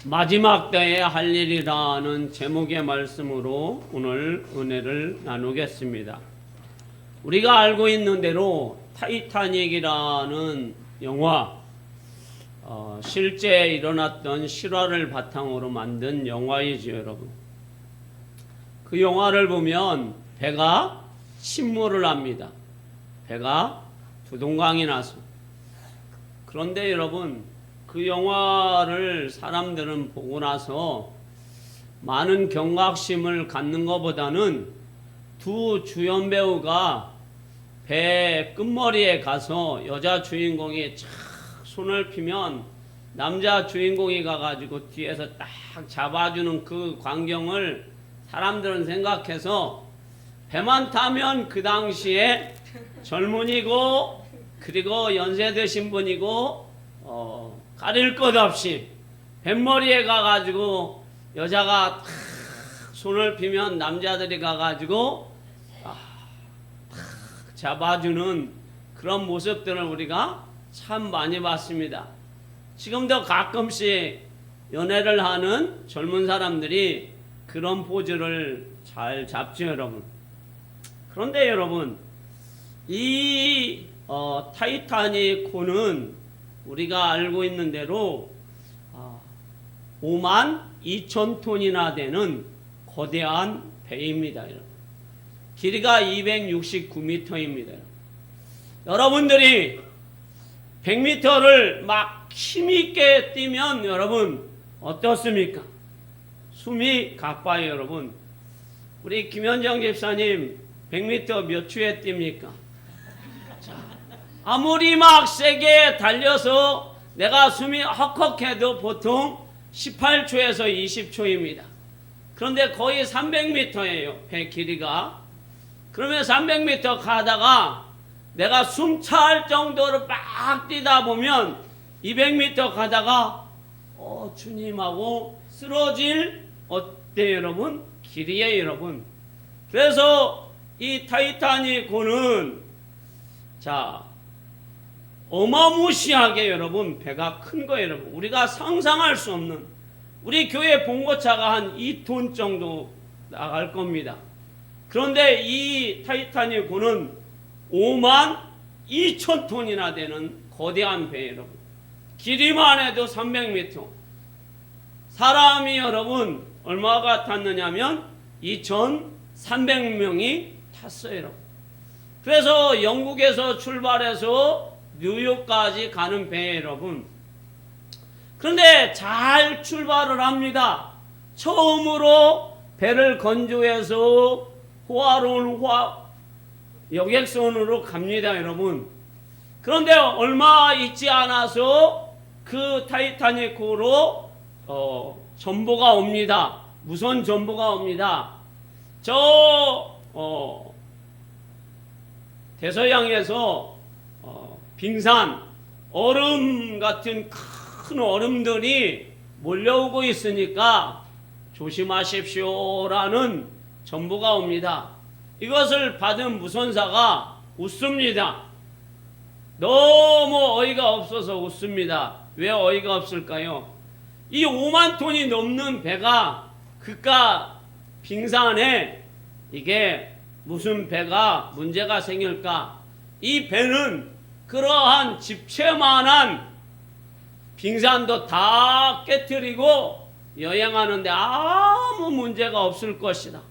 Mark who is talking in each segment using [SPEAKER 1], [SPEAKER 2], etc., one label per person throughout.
[SPEAKER 1] 마지막 때에 할 일이라는 제목의 말씀으로 오늘 은혜를 나누겠습니다. 우리가 알고 있는 대로 타이타닉이라는 영화, 실제 일어났던 실화를 바탕으로 만든 영화이죠, 여러분. 그 영화를 보면 배가 침몰을 합니다. 배가 두동강이 나서. 그런데 여러분, 그 영화를 사람들은 보고 나서 많은 경각심을 갖는 것보다는 두 주연 배우가 배 끝머리에 가서 여자 주인공이 착 손을 피면 남자 주인공이 가가지고 뒤에서 딱 잡아주는 그 광경을 사람들은 생각해서 배만 타면 그 당시에 젊은이고 그리고 연세 드신 분이고 가릴 것 없이 뱃머리에 가가지고 여자가 탁 손을 피면 남자들이 가가지고 탁 잡아주는 그런 모습들을 우리가 참 많이 봤습니다. 지금도 가끔씩 연애를 하는 젊은 사람들이 그런 포즈를 잘 잡죠, 여러분. 그런데 여러분, 이 타이타닉호는 우리가 알고 있는 대로 5만 2천 톤이나 되는 거대한 배입니다. 여러분. 길이가 269m입니다. 여러분들이 100m를 막 힘있게 뛰면 여러분 어떻습니까? 숨이 가빠요, 여러분. 우리 김현정 집사님 100m 몇 초에 뜁니까? 아무리 막 세게 달려서 내가 숨이 헉헉해도 보통 18초에서 20초입니다. 그런데 거의 300m예요. 배 길이가. 그러면 300m 가다가 내가 숨 찰 정도로 막 뛰다 보면 200m 가다가 주님하고 쓰러질 어때요, 여러분? 길이에요, 여러분. 그래서 이 타이타닉호는 어마무시하게 여러분 배가 큰 거예요, 여러분. 우리가 상상할 수 없는, 우리 교회 봉고차가 한 2톤 정도 나갈 겁니다. 그런데 이 타이타닉호는 5만 2천 톤이나 되는 거대한 배예요, 여러분. 길이만 해도 300m. 사람이 여러분 얼마가 탔느냐면 2,300명이 탔어요, 여러분. 그래서 영국에서 출발해서 뉴욕까지 가는 배예요, 여러분. 그런데 잘 출발을 합니다. 처음으로 배를 건조해서 호화로운 여객선으로 갑니다, 여러분. 그런데 얼마 있지 않아서 그 타이타닉호로 전보가 옵니다. 무선 전보가 옵니다. 대서양에서 빙산, 얼음 같은 큰 얼음들이 몰려오고 있으니까 조심하십시오라는 전보가 옵니다. 이것을 받은 무선사가 웃습니다. 너무 어이가 없어서 웃습니다. 왜 어이가 없을까요? 이 5만 톤이 넘는 배가 그깟 빙산에 이게 무슨 배가 문제가 생길까? 이 배는 그러한 집채만한 빙산도 다 깨트리고 여행하는데 아무 문제가 없을 것이다.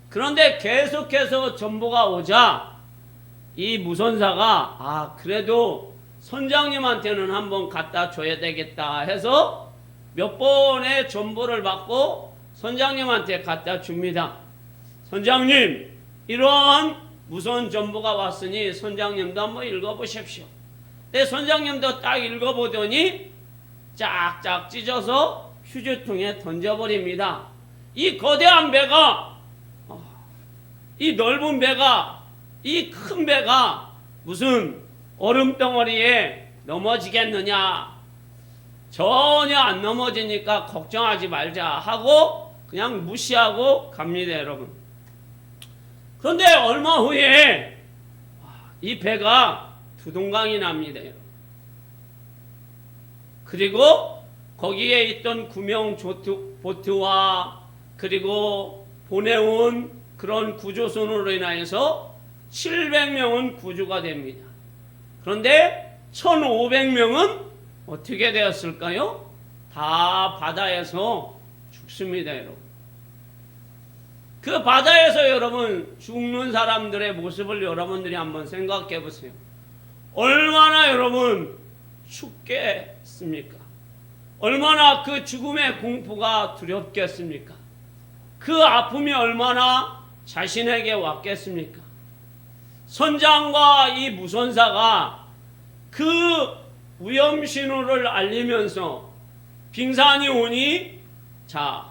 [SPEAKER 1] 그런데 계속해서 전보가 오자 이 무선사가 그래도 선장님한테는 한번 갖다 줘야 되겠다 해서 몇 번의 전보를 받고 선장님한테 갖다 줍니다. 선장님, 이러한 무선 전보가 왔으니 선장님도 한번 읽어보십시오. 근데 선장님도 딱 읽어보더니 짝짝 찢어서 휴지통에 던져버립니다. 이 거대한 배가, 이 넓은 배가, 이 큰 배가 무슨 얼음덩어리에 넘어지겠느냐? 전혀 안 넘어지니까 걱정하지 말자 하고 그냥 무시하고 갑니다, 여러분. 그런데 얼마 후에 이 배가 두동강이 납니다. 그리고 거기에 있던 구명 보트와 그리고 보내온 그런 구조선으로 인하여서 700명은 구조가 됩니다. 그런데 1500명은 어떻게 되었을까요? 다 바다에서 죽습니다, 여러분. 그 바다에서 여러분 죽는 사람들의 모습을 여러분들이 한번 생각해 보세요. 얼마나 여러분 춥겠습니까? 얼마나 그 죽음의 공포가 두렵겠습니까? 그 아픔이 얼마나 자신에게 왔겠습니까? 선장과 이 무선사가 그 위험 신호를 알리면서 빙산이 오니 자,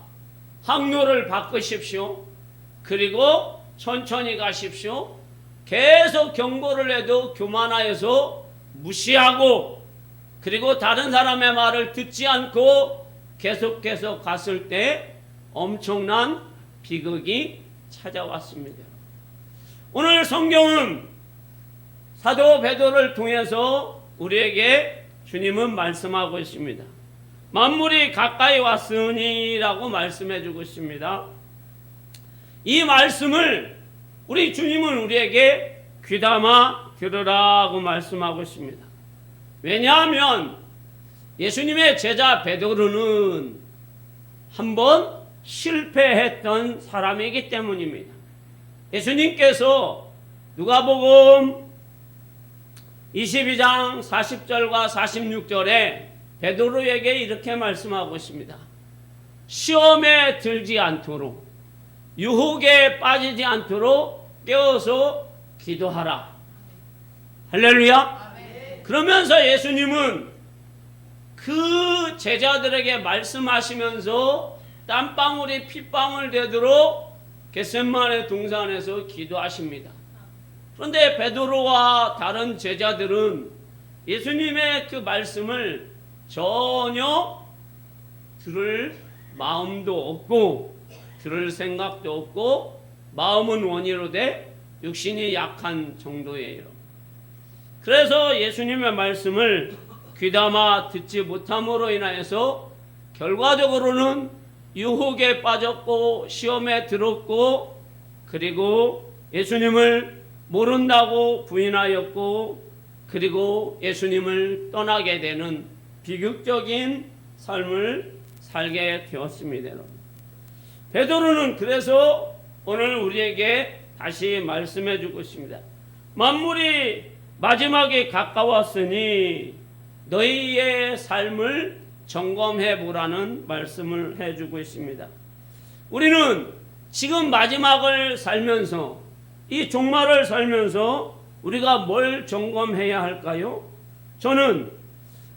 [SPEAKER 1] 항로를 바꾸십시오. 그리고 천천히 가십시오. 계속 경고를 해도 교만하여서 무시하고 그리고 다른 사람의 말을 듣지 않고 계속해서 갔을 때 엄청난 비극이 찾아왔습니다. 오늘 성경은 사도 베드로를 통해서 우리에게 주님은 말씀하고 있습니다. 만물이 가까이 왔으니라고 말씀해 주고 있습니다. 이 말씀을 우리 주님은 우리에게 귀담아 들으라고 말씀하고 있습니다. 왜냐하면 예수님의 제자 베드로는 한번 실패했던 사람이기 때문입니다. 예수님께서 누가복음 22장 40절과 46절에 베드로에게 이렇게 말씀하고 있습니다. 시험에 들지 않도록 유혹에 빠지지 않도록 깨어서 기도하라. 할렐루야. 그러면서 예수님은 그 제자들에게 말씀하시면서 땀방울이 핏방울 되도록 겟세마네 동산에서 기도하십니다. 그런데 베드로와 다른 제자들은 예수님의 그 말씀을 전혀 들을 마음도 없고 들을 생각도 없고 마음은 원이로되 육신이 약한 정도예요. 그래서 예수님의 말씀을 귀담아 듣지 못함으로 인하여서 결과적으로는 유혹에 빠졌고 시험에 들었고 그리고 예수님을 모른다고 부인하였고 그리고 예수님을 떠나게 되는 비극적인 삶을 살게 되었습니다. 베드로는 그래서 오늘 우리에게 다시 말씀해 주고 있습니다. 만물이 마지막에 가까웠으니 너희의 삶을 점검해 보라는 말씀을 해주고 있습니다. 우리는 지금 마지막을 살면서 이 종말을 살면서 우리가 뭘 점검해야 할까요? 저는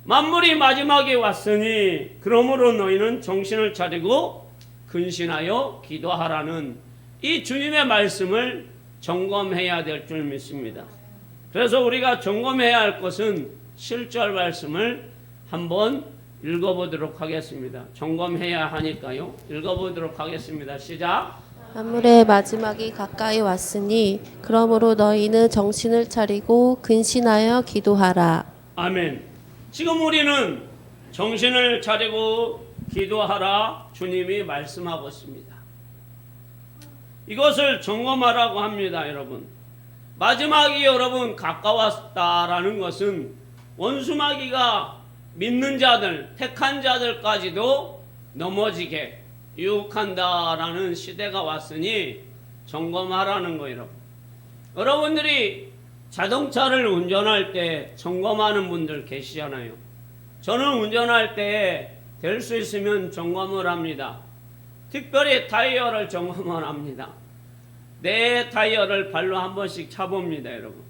[SPEAKER 1] 만물이 마지막에 왔으니 그러므로 너희는 정신을 차리고 근신하여 기도하라는 이 주님의 말씀을 점검해야 될 줄 믿습니다. 그래서 우리가 점검해야 할 것은 7절 말씀을 한번 읽어보도록 하겠습니다. 점검해야 하니까요. 읽어보도록 하겠습니다. 시작.
[SPEAKER 2] 만물의 마지막이 가까이 왔으니 그러므로 너희는 정신을 차리고 근신하여 기도하라.
[SPEAKER 1] 아멘. 지금 우리는 정신을 차리고 기도하라 주님이 말씀하고 있습니다. 이것을 점검하라고 합니다, 여러분. 마지막이 여러분 가까웠다라는 것은 원수마귀가 믿는 자들, 택한 자들까지도 넘어지게 유혹한다라는 시대가 왔으니 점검하라는 거예요. 여러분들이 자동차를 운전할 때 점검하는 분들 계시잖아요. 저는 운전할 때 될 수 있으면 점검을 합니다. 특별히 타이어를 점검을 합니다. 내 타이어를 발로 한 번씩 차봅니다, 여러분.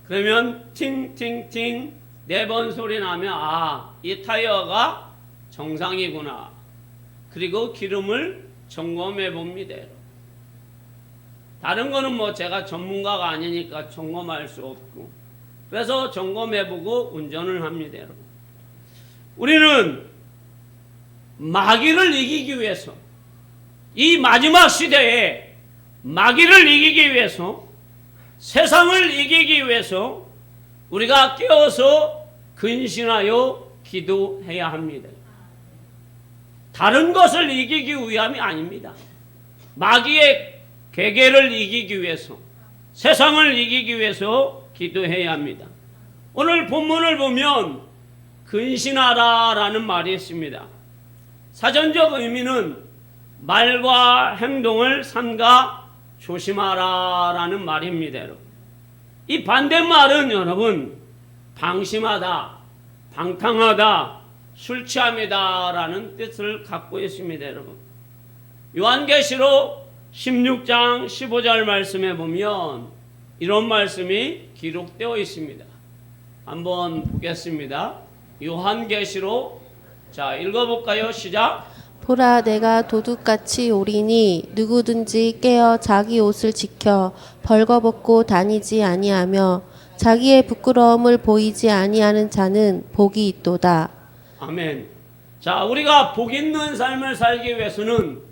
[SPEAKER 1] 그러면 팅팅팅 4번 소리 나면 아, 이 타이어가 정상이구나. 그리고 기름을 점검해 봅니다, 여러분. 다른 거는 뭐 제가 전문가가 아니니까 점검할 수 없고 그래서 점검해 보고 운전을 합니다, 여러분. 우리는 마귀를 이기기 위해서 이 마지막 시대에 마귀를 이기기 위해서 세상을 이기기 위해서 우리가 깨어서 근신하여 기도해야 합니다. 다른 것을 이기기 위함이 아닙니다. 마귀의 괴계를 이기기 위해서, 세상을 이기기 위해서 기도해야 합니다. 오늘 본문을 보면 근신하라라는 말이 있습니다. 사전적 의미는 말과 행동을 삼가 조심하라라는 말입니다. 여러분. 이 반대말은 여러분 방심하다, 방탕하다, 술 취함이다라는 뜻을 갖고 있습니다. 여러분. 요한계시록 16장 15절 말씀에 보면 이런 말씀이 기록되어 있습니다. 한번 보겠습니다. 요한계시록, 자, 읽어볼까요? 시작.
[SPEAKER 2] 보라, 내가 도둑같이 오리니 누구든지 깨어 자기 옷을 지켜 벌거벗고 다니지 아니하며 자기의 부끄러움을 보이지 아니하는 자는 복이 있도다.
[SPEAKER 1] 아멘. 자, 우리가 복 있는 삶을 살기 위해서는,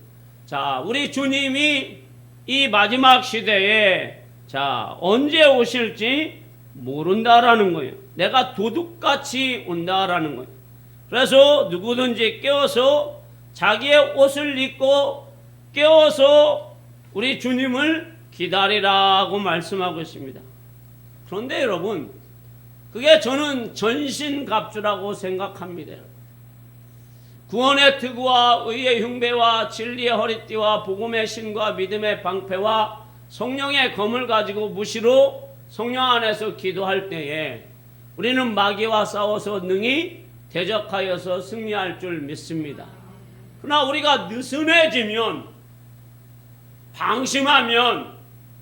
[SPEAKER 1] 자, 우리 주님이 이 마지막 시대에, 자, 언제 오실지 모른다라는 거예요. 내가 도둑같이 온다라는 거예요. 그래서 누구든지 깨어서 자기의 옷을 입고 깨어서 우리 주님을 기다리라고 말씀하고 있습니다. 그런데 여러분, 그게 저는 전신갑주라고 생각합니다. 구원의 특우와 의의 흉배와 진리의 허리띠와 복음의 신과 믿음의 방패와 성령의 검을 가지고 무시로 성령 안에서 기도할 때에 우리는 마귀와 싸워서 능히 대적하여서 승리할 줄 믿습니다. 그러나 우리가 느슨해지면, 방심하면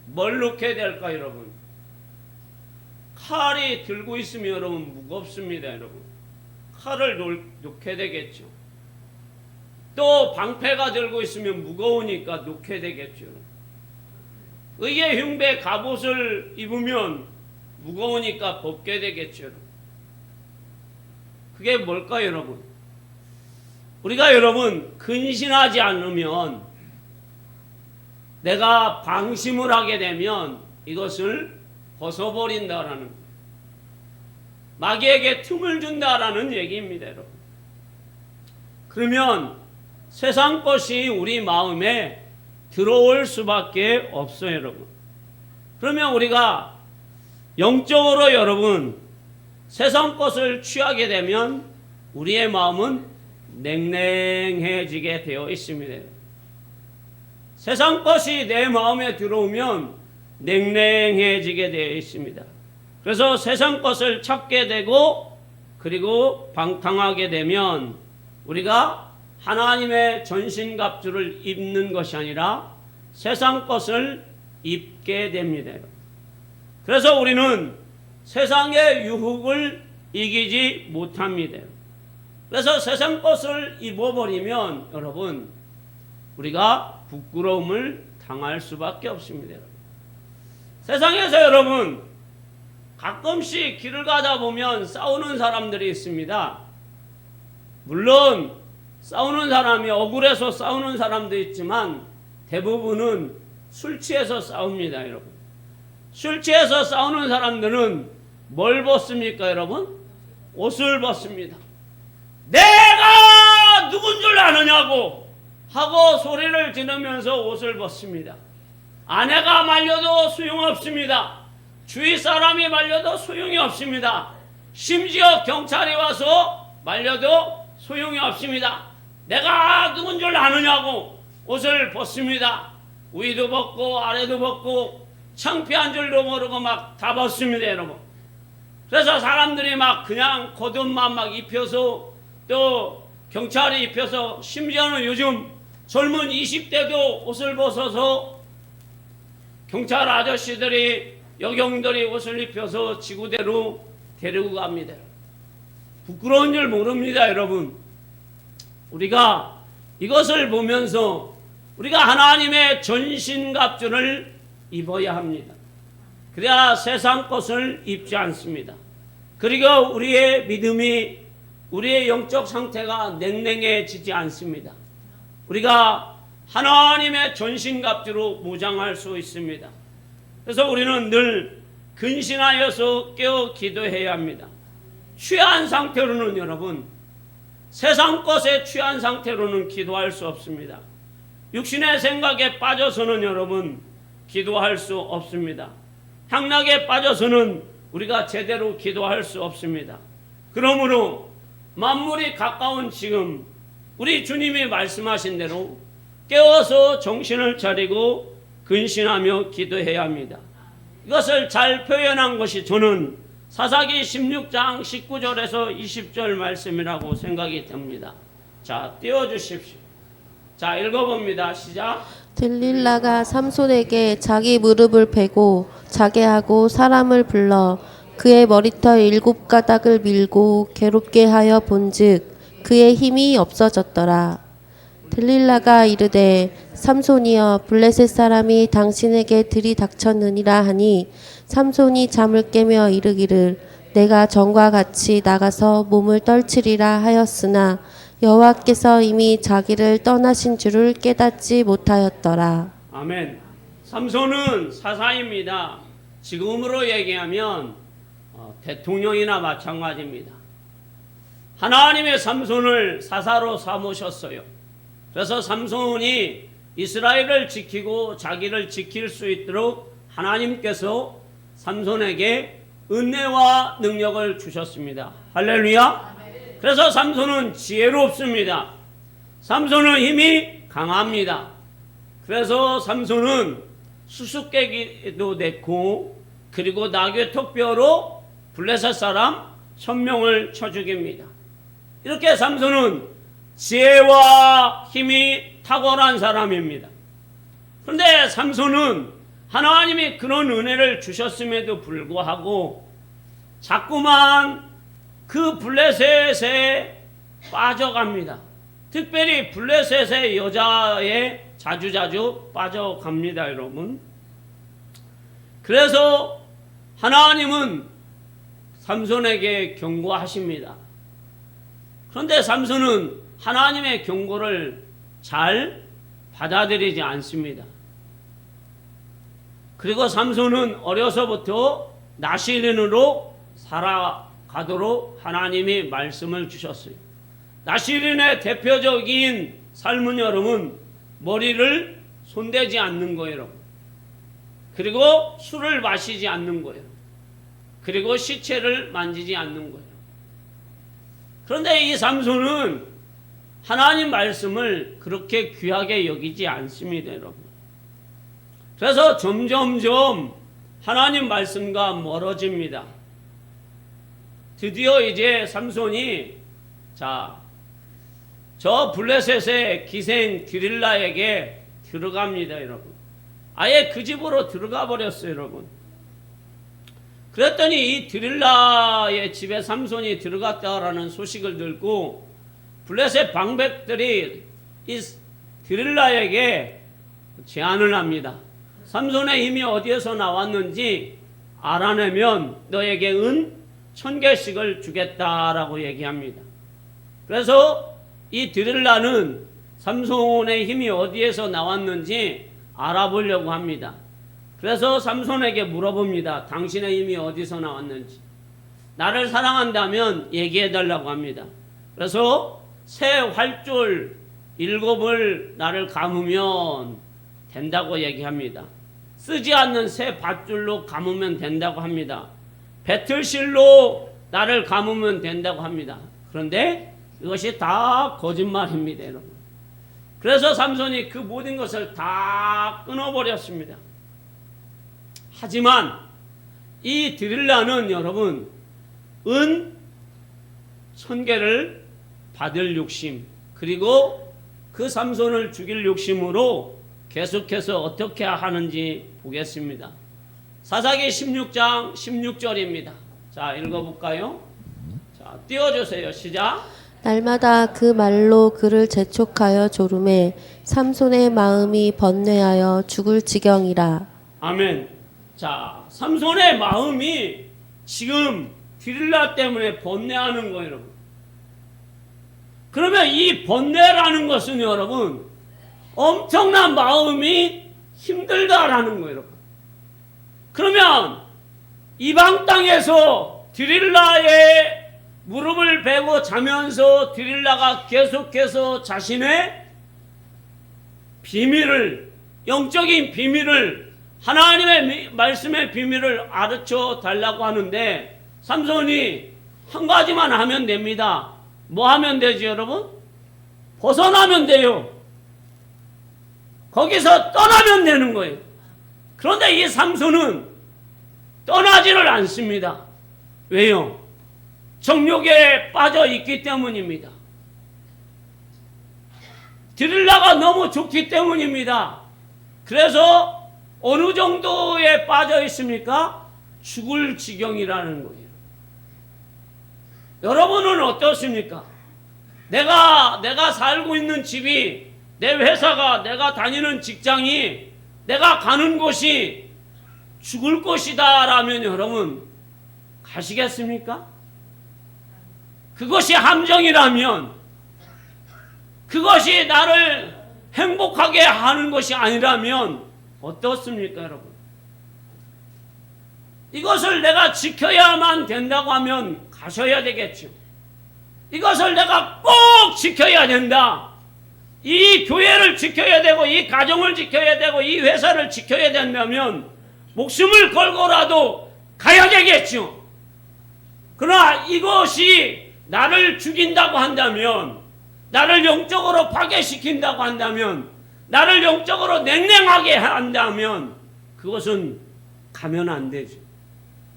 [SPEAKER 1] 뭘 놓게 될까 여러분? 칼이 들고 있으면 여러분 무겁습니다. 여러분, 칼을 놓게 되겠죠. 또 방패가 들고 있으면 무거우니까 놓게 되겠죠. 의의 흉배 갑옷을 입으면 무거우니까 벗게 되겠죠. 그게 뭘까요 여러분? 우리가 여러분 근신하지 않으면, 내가 방심을 하게 되면 이것을 벗어버린다라는 거예요. 마귀에게 틈을 준다라는 얘기입니다. 여러분. 그러면 세상 것이 우리 마음에 들어올 수밖에 없어요. 여러분. 그러면 우리가 영적으로 여러분 세상 것을 취하게 되면 우리의 마음은 냉랭해지게 되어 있습니다. 세상 것이 내 마음에 들어오면 냉랭해지게 되어 있습니다. 그래서 세상 것을 찾게 되고, 그리고 방탕하게 되면 우리가 하나님의 전신갑주를 입는 것이 아니라 세상 것을 입게 됩니다. 그래서 우리는 세상의 유혹을 이기지 못합니다. 그래서 세상 것을 입어버리면 여러분 우리가 부끄러움을 당할 수밖에 없습니다. 세상에서 여러분 가끔씩 길을 가다 보면 싸우는 사람들이 있습니다. 물론 싸우는 사람이 억울해서 싸우는 사람도 있지만 대부분은 술 취해서 싸웁니다. 여러분, 술 취해서 싸우는 사람들은 뭘 벗습니까? 여러분, 옷을 벗습니다. 내가 누군 줄 아느냐고 하고 소리를 지르면서 옷을 벗습니다. 아내가 말려도 소용없습니다. 주위 사람이 말려도 소용이 없습니다. 심지어 경찰이 와서 말려도 소용이 없습니다. 내가 누군 줄 아느냐고 옷을 벗습니다. 위도 벗고 아래도 벗고 창피한 줄도 모르고 막 다 벗습니다. 여러분. 그래서 사람들이 막 그냥 겉옷만 막 입혀서, 또 경찰이 입혀서, 심지어는 요즘 젊은 20대도 옷을 벗어서 경찰 아저씨들이, 여경들이 옷을 입혀서 지구대로 데리고 갑니다. 부끄러운 줄 모릅니다. 여러분, 우리가 이것을 보면서 우리가 하나님의 전신갑주를 입어야 합니다. 그래야 세상 것을 입지 않습니다. 그리고 우리의 믿음이, 우리의 영적 상태가 냉랭해지지 않습니다. 우리가 하나님의 전신갑주로 무장할 수 있습니다. 그래서 우리는 늘 근신하여서 깨어 기도해야 합니다. 취한 상태로는 여러분, 세상 것에 취한 상태로는 기도할 수 없습니다. 육신의 생각에 빠져서는 여러분 기도할 수 없습니다. 향락에 빠져서는 우리가 제대로 기도할 수 없습니다. 그러므로 만물이 가까운 지금 우리 주님이 말씀하신 대로 깨어서 정신을 차리고 근신하며 기도해야 합니다. 이것을 잘 표현한 것이 저는 사사기 16장 19절에서 20절 말씀이라고 생각이 듭니다. 자, 띄워주십시오. 자, 읽어봅니다. 시작.
[SPEAKER 2] 들릴라가 삼손에게 자기 무릎을 베고 자게 하고 사람을 불러 그의 머리털 7가닥을 밀고 괴롭게 하여 본즉 그의 힘이 없어졌더라. 들릴라가 이르되 삼손이여 블레셋 사람이 당신에게 들이닥쳤느니라 하니 삼손이 잠을 깨며 이르기를 내가 전과 같이 나가서 몸을 떨치리라 하였으나 여호와께서 이미 자기를 떠나신 줄을 깨닫지 못하였더라.
[SPEAKER 1] 아멘. 삼손은 사사입니다. 지금으로 얘기하면 대통령이나 마찬가지입니다. 하나님의 삼손을 사사로 삼으셨어요. 그래서 삼손이 이스라엘을 지키고 자기를 지킬 수 있도록 하나님께서 삼손에게 은혜와 능력을 주셨습니다. 할렐루야. 그래서 삼손은 지혜롭습니다. 삼손은 힘이 강합니다. 그래서 삼손은 수수께끼도 냈고 그리고 나귀 턱뼈로 블레셋 사람 1000명을 쳐 죽입니다. 이렇게 삼손은 지혜와 힘이 탁월한 사람입니다. 그런데 삼손은 하나님이 그런 은혜를 주셨음에도 불구하고 자꾸만 그 블레셋에 빠져갑니다. 특별히 블레셋의 여자에 자주자주 빠져갑니다, 여러분. 그래서 하나님은 삼손에게 경고하십니다. 그런데 삼손은 하나님의 경고를 잘 받아들이지 않습니다. 그리고 삼손은 어려서부터 나실인으로 살아가도록 하나님이 말씀을 주셨어요. 나실인의 대표적인 삶은 여러분, 머리를 손대지 않는 거예요, 여러분. 그리고 술을 마시지 않는 거예요. 그리고 시체를 만지지 않는 거예요. 그런데 이 삼손은 하나님 말씀을 그렇게 귀하게 여기지 않습니다, 여러분. 그래서 점점점 하나님 말씀과 멀어집니다. 드디어 이제 삼손이 저 블레셋의 기생 드릴라에게 들어갑니다, 여러분. 아예 그 집으로 들어가 버렸어요, 여러분. 그랬더니 이 드릴라의 집에 삼손이 들어갔다라는 소식을 듣고 블레셋 방백들이 이 드릴라에게 제안을 합니다. 삼손의 힘이 어디에서 나왔는지 알아내면 너에게 은 1000개씩을 주겠다라고 얘기합니다. 그래서 이 드릴라는 삼손의 힘이 어디에서 나왔는지 알아보려고 합니다. 그래서 삼손에게 물어봅니다. 당신의 힘이 어디서 나왔는지. 나를 사랑한다면 얘기해달라고 합니다. 그래서 새 활줄 7을 나를 감으면 된다고 얘기합니다. 쓰지 않는 새 밧줄로 감으면 된다고 합니다. 배틀실로 나를 감으면 된다고 합니다. 그런데 이것이 다 거짓말입니다, 여러분. 그래서 삼손이 그 모든 것을 다 끊어버렸습니다. 하지만 이 드릴라는 여러분 은 1000개를 받을 욕심, 그리고 그 삼손을 죽일 욕심으로 계속해서 어떻게 하는지 보겠습니다. 사사기 16장 16절입니다. 자, 읽어볼까요? 자, 띄워주세요. 시작.
[SPEAKER 2] 날마다 그 말로 그를 재촉하여 조름해 삼손의 마음이 번뇌하여 죽을 지경이라.
[SPEAKER 1] 아멘. 자, 삼손의 마음이 지금 드릴라 때문에 번뇌하는 거예요, 여러분. 그러면 이 번뇌라는 것은 여러분 엄청난 마음이 힘들다라는 거예요, 여러분. 그러면 이방 땅에서 드릴라의 무릎을 베고 자면서 드릴라가 계속해서 자신의 비밀을, 영적인 비밀을, 하나님의 말씀의 비밀을 가르쳐 달라고 하는데 삼손이 한 가지만 하면 됩니다. 뭐 하면 되지 여러분? 벗어나면 돼요. 거기서 떠나면 되는 거예요. 그런데 이 삼손은 떠나지를 않습니다. 왜요? 정욕에 빠져 있기 때문입니다. 드릴라가 너무 좋기 때문입니다. 그래서 어느 정도에 빠져 있습니까? 죽을 지경이라는 거예요. 여러분은 어떻습니까? 내가 살고 있는 집이, 내 회사가, 내가 다니는 직장이, 내가 가는 곳이 죽을 곳이다 라면 여러분 가시겠습니까? 그것이 함정이라면, 그것이 나를 행복하게 하는 것이 아니라면 어떻습니까 여러분? 이것을 내가 지켜야만 된다고 하면 가셔야 되겠죠. 이것을 내가 꼭 지켜야 된다. 이 교회를 지켜야 되고, 이 가정을 지켜야 되고, 이 회사를 지켜야 된다면 목숨을 걸고라도 가야 되겠죠. 그러나 이것이 나를 죽인다고 한다면, 나를 영적으로 파괴시킨다고 한다면, 나를 영적으로 냉랭하게 한다면 그것은 가면 안 되죠.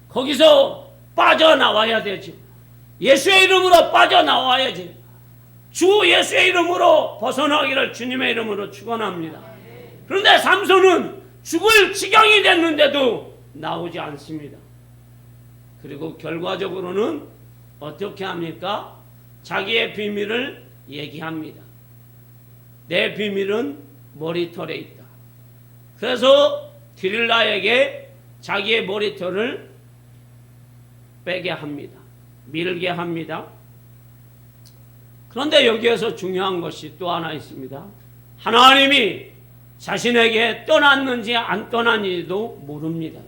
[SPEAKER 1] 거기서 빠져나와야 되죠. 예수의 이름으로 빠져나와야지. 주 예수의 이름으로 벗어나기를 주님의 이름으로 축원합니다. 그런데 삼손은 죽을 지경이 됐는데도 나오지 않습니다. 그리고 결과적으로는 어떻게 합니까? 자기의 비밀을 얘기합니다. 내 비밀은 머리털에 있다. 그래서 드릴라에게 자기의 머리털을 빼게 합니다. 밀게 합니다. 그런데 여기에서 중요한 것이 또 하나 있습니다. 하나님이 자신에게 떠났는지 안 떠났는지도 모릅니다.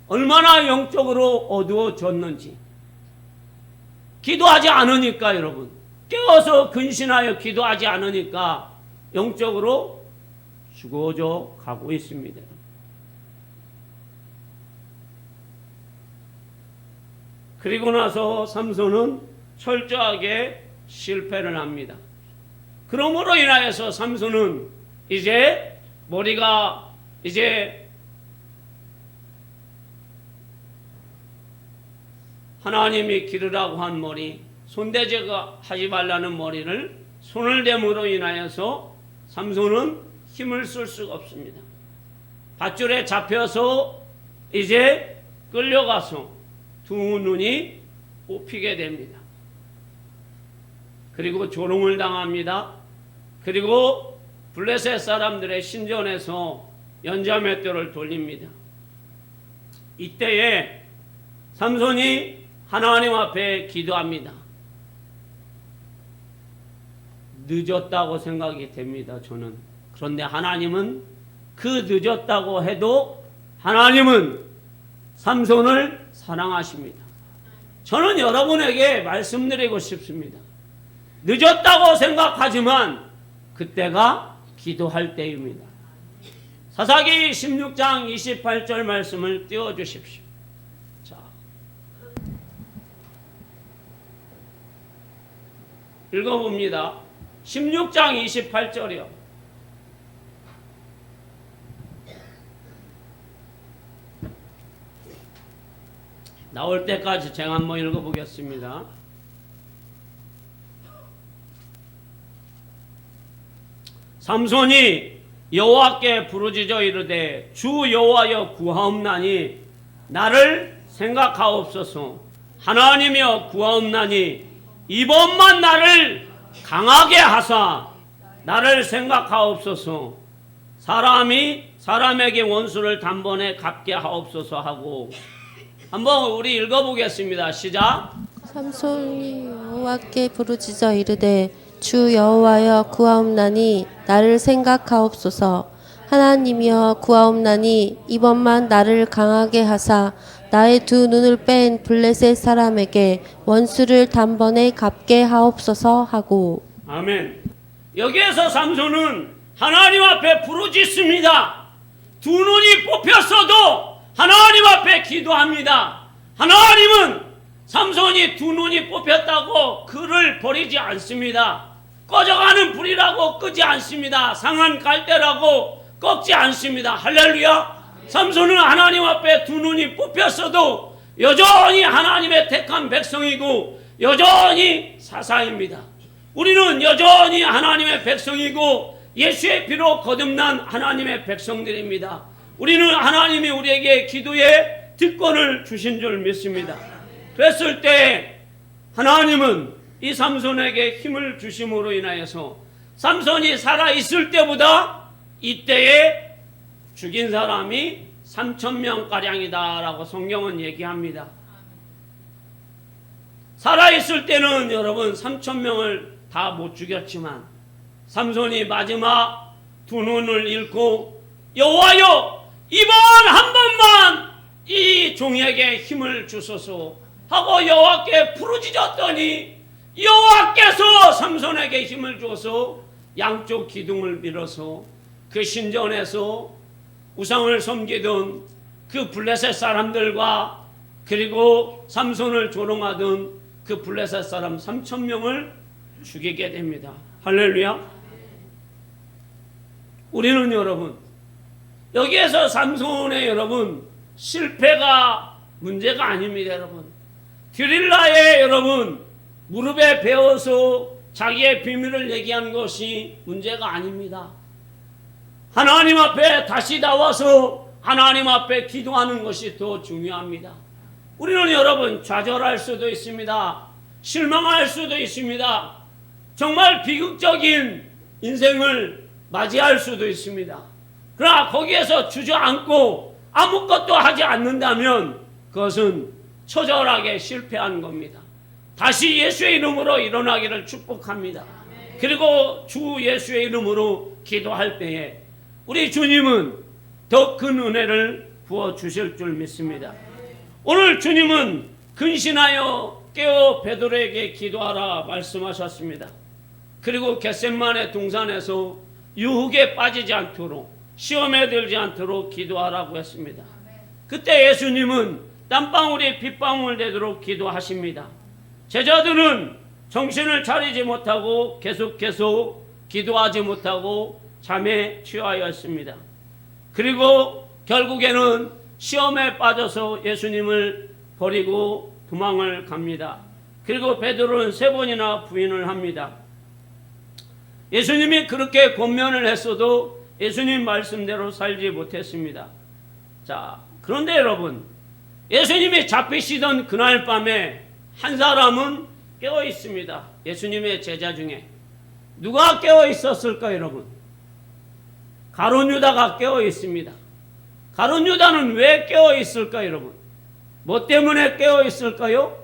[SPEAKER 1] 얼마나 영적으로 어두워졌는지. 기도하지 않으니까 여러분, 깨어서 근신하여 기도하지 않으니까 영적으로 죽어져 가고 있습니다. 그리고 나서 삼손은 철저하게 실패를 합니다. 그러므로 인하여서 삼손은 이제 머리가 이제 하나님이 기르라고 한 머리, 손대제가 하지 말라는 머리를 손을 댐으로 인하여서 삼손은 힘을 쓸 수가 없습니다. 밧줄에 잡혀서 이제 끌려가서 두 눈이 뽑히게 됩니다. 그리고 조롱을 당합니다. 그리고 블레셋 사람들의 신전에서 연자맷돌을 돌립니다. 이때에 삼손이 하나님 앞에 기도합니다. 늦었다고 생각이 됩니다. 저는. 그런데 하나님은 그 늦었다고 해도 하나님은 삼손을 사랑하십니다. 저는 여러분에게 말씀드리고 싶습니다. 늦었다고 생각하지만 그때가 기도할 때입니다. 사사기 16장 28절 말씀을 띄워주십시오. 자, 읽어봅니다. 16장 28절이요. 나올 때까지 제가 한번 읽어보겠습니다. 삼손이 여호와께 부르짖어 이르되 주 여호와여 구하옵나니 나를 생각하옵소서. 하나님이여 구하옵나니 이번만 나를 강하게 하사 나를 생각하옵소서. 사람이 사람에게 원수를 단번에 갚게 하옵소서 하고, 한번 우리 읽어보겠습니다. 시작.
[SPEAKER 2] 삼손이 여호와께 부르짖어 이르되 주 여호와여 구하옵나니 나를 생각하옵소서. 하나님이여 구하옵나니 이번만 나를 강하게 하사 나의 두 눈을 뺀 블레셋 사람에게 원수를 단번에 갚게 하옵소서 하고.
[SPEAKER 1] 아멘. 여기에서 삼손은 하나님 앞에 부르짖습니다. 두 눈이 뽑혔어도 하나님 앞에 기도합니다. 하나님은 삼손이 두 눈이 뽑혔다고 그를 버리지 않습니다. 꺼져가는 불이라고 끄지 않습니다. 상한 갈대라고 꺾지 않습니다. 할렐루야. 삼손은 하나님 앞에 두 눈이 뽑혔어도 여전히 하나님의 택한 백성이고 여전히 사사입니다. 우리는 여전히 하나님의 백성이고 예수의 피로 거듭난 하나님의 백성들입니다. 우리는 하나님이 우리에게 기도의 특권을 주신 줄 믿습니다. 그랬을 때 하나님은 이 삼손에게 힘을 주심으로 인하여서 삼손이 살아있을 때보다 이때에 죽인 사람이 3,000명가량이다 라고 성경은 얘기합니다. 살아있을 때는 여러분 3,000명을 다 못 죽였지만 삼손이 마지막 두 눈을 잃고 여호와여 이번 한 번만 이 종에게 힘을 주소서 하고 여호와께 부르짖었더니 여호와께서 삼손에게 힘을 줘서 양쪽 기둥을 밀어서 그 신전에서 우상을 섬기던 그 블레셋 사람들과 그리고 삼손을 조롱하던 그 블레셋 사람 3,000명을 죽이게 됩니다. 할렐루야. 우리는 여러분 여기에서 삼손의 여러분 실패가 문제가 아닙니다. 여러분 드릴라의 여러분 무릎에 베어서 자기의 비밀을 얘기한 것이 문제가 아닙니다. 하나님 앞에 다시 나와서 하나님 앞에 기도하는 것이 더 중요합니다. 우리는 여러분 좌절할 수도 있습니다. 실망할 수도 있습니다. 정말 비극적인 인생을 맞이할 수도 있습니다. 그러나 거기에서 주저앉고 아무것도 하지 않는다면 그것은 처절하게 실패한 겁니다. 다시 예수의 이름으로 일어나기를 축복합니다. 그리고 주 예수의 이름으로 기도할 때에 우리 주님은 더 큰 은혜를 부어주실 줄 믿습니다. 오늘 주님은 근신하여 깨어 베드로에게 기도하라 말씀하셨습니다. 그리고 겟셋마네 동산에서 유혹에 빠지지 않도록 시험에 들지 않도록 기도하라고 했습니다. 그때 예수님은 땀방울이 빗방울 되도록 기도하십니다. 제자들은 정신을 차리지 못하고 계속해서 기도하지 못하고 잠에 취하였습니다. 그리고 결국에는 시험에 빠져서 예수님을 버리고 도망을 갑니다. 그리고 베드로는 3번이나 부인을 합니다. 예수님이 그렇게 권면을 했어도 예수님 말씀대로 살지 못했습니다. 자, 그런데 여러분 예수님이 잡히시던 그날 밤에 한 사람은 깨어 있습니다. 예수님의 제자 중에 누가 깨어 있었을까 여러분? 가룟 유다가 깨어 있습니다. 가룟 유다는 왜 깨어 있을까 여러분? 뭐 때문에 깨어 있을까요?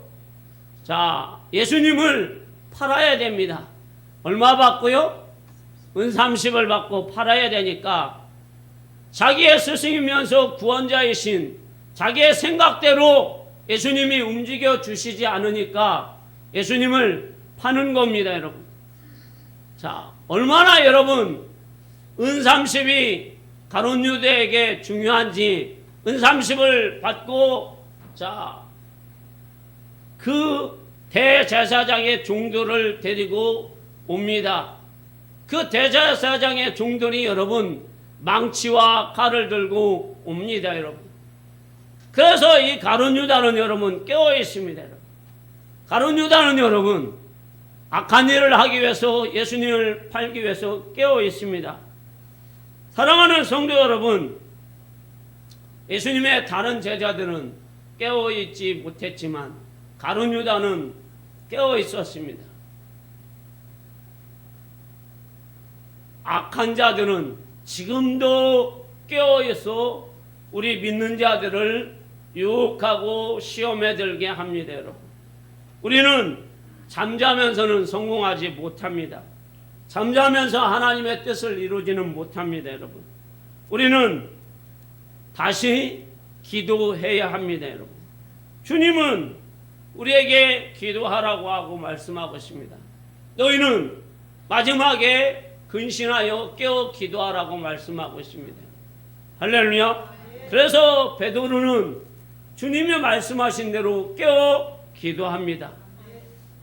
[SPEAKER 1] 자, 예수님을 팔아야 됩니다. 얼마 받고요? 은 30을 받고 팔아야 되니까 자기의 스승이면서 구원자이신 자기의 생각대로 예수님이 움직여 주시지 않으니까 예수님을 파는 겁니다, 여러분. 자, 얼마나 여러분 은 30이 가룟 유다에게 중요한지 은 30을 받고 자, 그 대제사장의 종들을 데리고 옵니다. 그 대제사장의 종들이 여러분 망치와 칼을 들고 옵니다, 여러분. 그래서 이 가룟 유다는 여러분 깨어 있습니다, 여러분. 가룟 유다는 여러분 악한 일을 하기 위해서 예수님을 팔기 위해서 깨어 있습니다. 사랑하는 성도 여러분, 예수님의 다른 제자들은 깨어 있지 못했지만 가룟 유다는 깨어 있었습니다. 악한 자들은 지금도 깨어 있어 우리 믿는 자들을 유혹하고 시험에 들게 합니다, 여러분. 우리는 잠자면서는 성공하지 못합니다. 잠자면서 하나님의 뜻을 이루지는 못합니다, 여러분. 우리는 다시 기도해야 합니다, 여러분. 주님은 우리에게 기도하라고 하고 말씀하고 있습니다. 너희는 마지막에 근신하여 깨어 기도하라고 말씀하고 있습니다. 할렐루야. 그래서 베드로는 주님이 말씀하신 대로 깨어 기도합니다.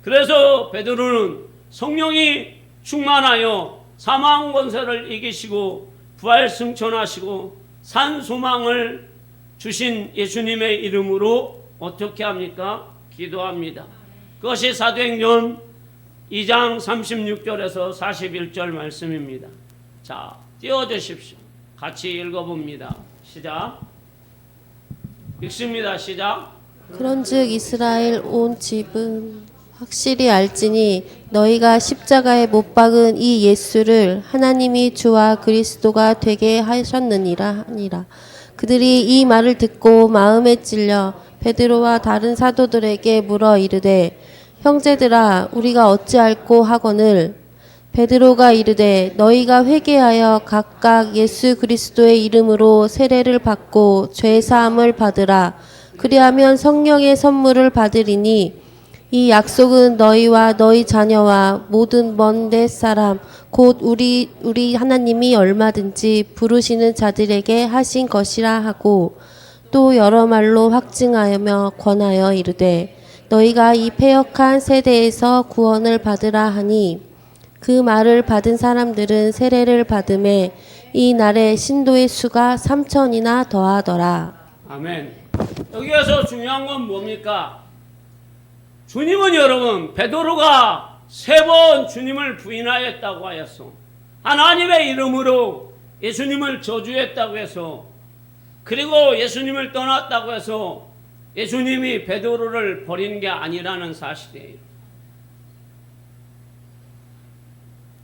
[SPEAKER 1] 그래서 베드로는 성령이 충만하여 사망 권세를 이기시고 부활 승천하시고 산 소망을 주신 예수님의 이름으로 어떻게 합니까? 기도합니다. 그것이 사도행전 2장 36절에서 41절 말씀입니다. 자, 띄워주십시오. 같이 읽어봅니다. 시작. 읽습니다. 시작.
[SPEAKER 2] 그런즉 이스라엘 온 집은 확실히 알지니 너희가 십자가에 못 박은 이 예수를 하나님이 주와 그리스도가 되게 하셨느니라 하니라. 그들이 이 말을 듣고 마음에 찔려 베드로와 다른 사도들에게 물어 이르되 형제들아 우리가 어찌할꼬 하거늘 베드로가 이르되 너희가 회개하여 각각 예수 그리스도의 이름으로 세례를 받고 죄 사함을 받으라. 그리하면 성령의 선물을 받으리니 이 약속은 너희와 너희 자녀와 모든 먼 데 사람 곧 우리 하나님이 얼마든지 부르시는 자들에게 하신 것이라 하고 또 여러 말로 확증하며 권하여 이르되 너희가 이 패역한 세대에서 구원을 받으라 하니 그 말을 받은 사람들은 세례를 받음에 이 날에 신도의 수가 3,000이나 더하더라.
[SPEAKER 1] 아멘. 여기에서 중요한 건 뭡니까? 주님은 여러분 베드로가 3번 주님을 부인하였다고 하였소. 하나님의 이름으로 예수님을 저주했다고 해서 그리고 예수님을 떠났다고 해서 예수님이 베드로를 버린 게 아니라는 사실이에요.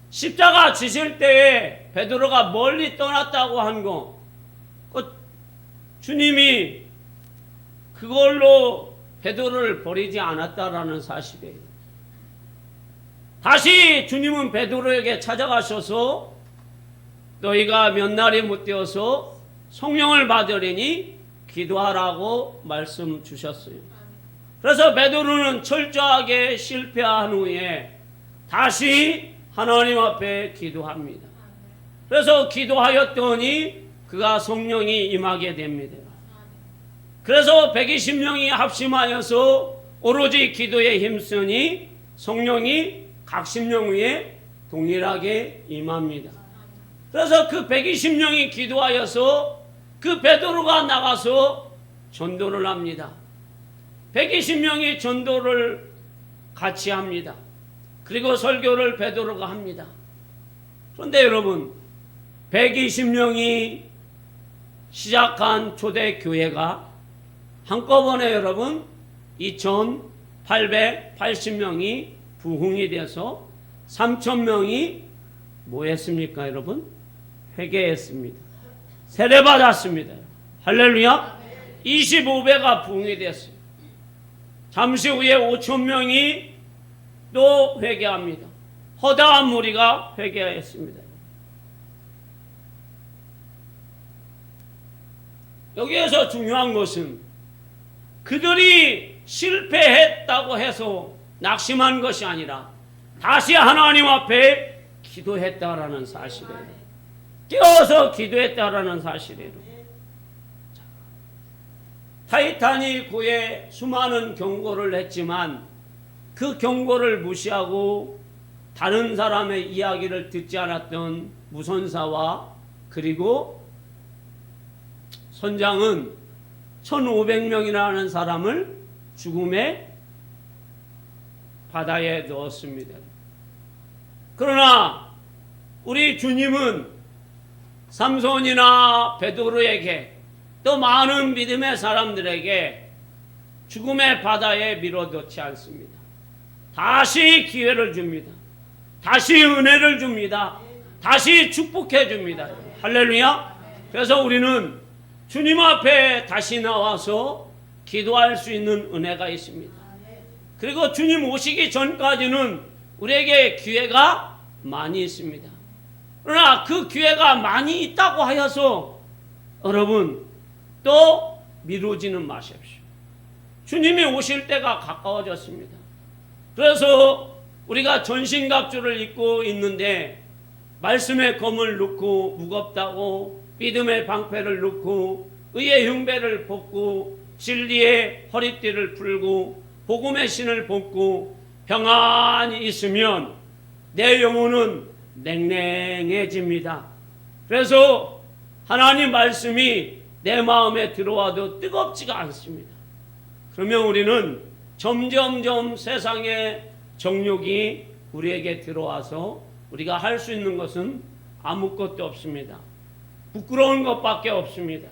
[SPEAKER 1] 십자가 지실 때에 베드로가 멀리 떠났다고 한 거, 주님이 그걸로 베드로를 버리지 않았다라는 사실이에요. 다시 주님은 베드로에게 찾아가셔서 너희가 몇 날이 못 되어서 성령을 받으리니 기도하라고 말씀 주셨어요. 그래서 베드로는 철저하게 실패한 후에 다시 하나님 앞에 기도합니다. 그래서 기도하였더니 그가 성령이 임하게 됩니다. 그래서 120명이 합심하여서 오로지 기도에 힘쓰니 성령이 각 심령 위에 동일하게 임합니다. 그래서 그 120명이 기도하여서 그 베드로가 나가서 전도를 합니다. 120명이 전도를 같이 합니다. 그리고 설교를 베드로가 합니다. 그런데 여러분 120명이 시작한 초대교회가 한꺼번에 여러분 2,880명이 부흥이 돼서 3,000명이 뭐 했습니까 여러분? 회개했습니다. 세례받았습니다. 할렐루야. 25배가 부흥이 됐어요. 잠시 후에 5,000명이 또 회개합니다. 허다한 무리가 회개했습니다. 여기에서 중요한 것은 그들이 실패했다고 해서 낙심한 것이 아니라 다시 하나님 앞에 기도했다라는 사실이에요. 깨어서 기도했다라는 사실이에요. 타이타닉호에 수많은 경고를 했지만 그 경고를 무시하고 다른 사람의 이야기를 듣지 않았던 무선사와 그리고 선장은 1,500명이라는 사람을 죽음의 바다에 넣었습니다. 그러나 우리 주님은 삼손이나 베드로에게 또 많은 믿음의 사람들에게 죽음의 바다에 밀어넣지 않습니다. 다시 기회를 줍니다. 다시 은혜를 줍니다. 다시 축복해 줍니다. 할렐루야. 그래서 우리는 주님 앞에 다시 나와서 기도할 수 있는 은혜가 있습니다. 그리고 주님 오시기 전까지는 우리에게 기회가 많이 있습니다. 그러나 그 기회가 많이 있다고 하여서 여러분 또 미루지는 마십시오. 주님이 오실 때가 가까워졌습니다. 그래서 우리가 전신갑주를 입고 있는데 말씀의 검을 넣고 무겁다고 믿음의 방패를 넣고 의의 흉배를 벗고 진리의 허리띠를 풀고 복음의 신을 벗고 평안히 있으면 내 영혼은 냉랭해집니다. 그래서 하나님 말씀이 내 마음에 들어와도 뜨겁지가 않습니다. 그러면 우리는 점점점 세상의 정욕이 우리에게 들어와서 우리가 할 수 있는 것은 아무것도 없습니다. 부끄러운 것밖에 없습니다.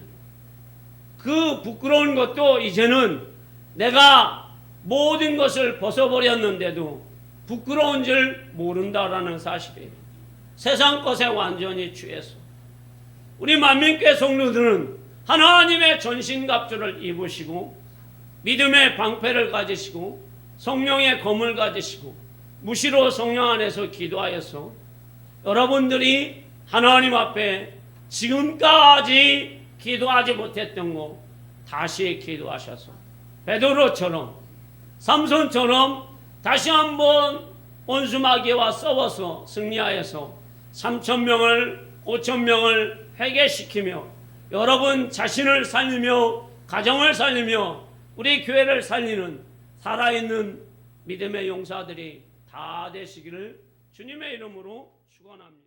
[SPEAKER 1] 그 부끄러운 것도 이제는 내가 모든 것을 벗어버렸는데도 부끄러운 줄 모른다라는 사실이에요. 세상 것에 완전히 취해서. 우리 만민교회 성도들은 하나님의 전신갑주를 입으시고 믿음의 방패를 가지시고 성령의 검을 가지시고 무시로 성령 안에서 기도하여서 여러분들이 하나님 앞에 지금까지 기도하지 못했던 거 다시 기도하셔서 베드로처럼 삼손처럼 다시 한번 원수마귀와 싸워서 승리하여서 3,000명을 5,000명을 회개시키며 여러분 자신을 살리며 가정을 살리며 우리 교회를 살리는 살아있는 믿음의 용사들이 다 되시기를 주님의 이름으로 축원합니다.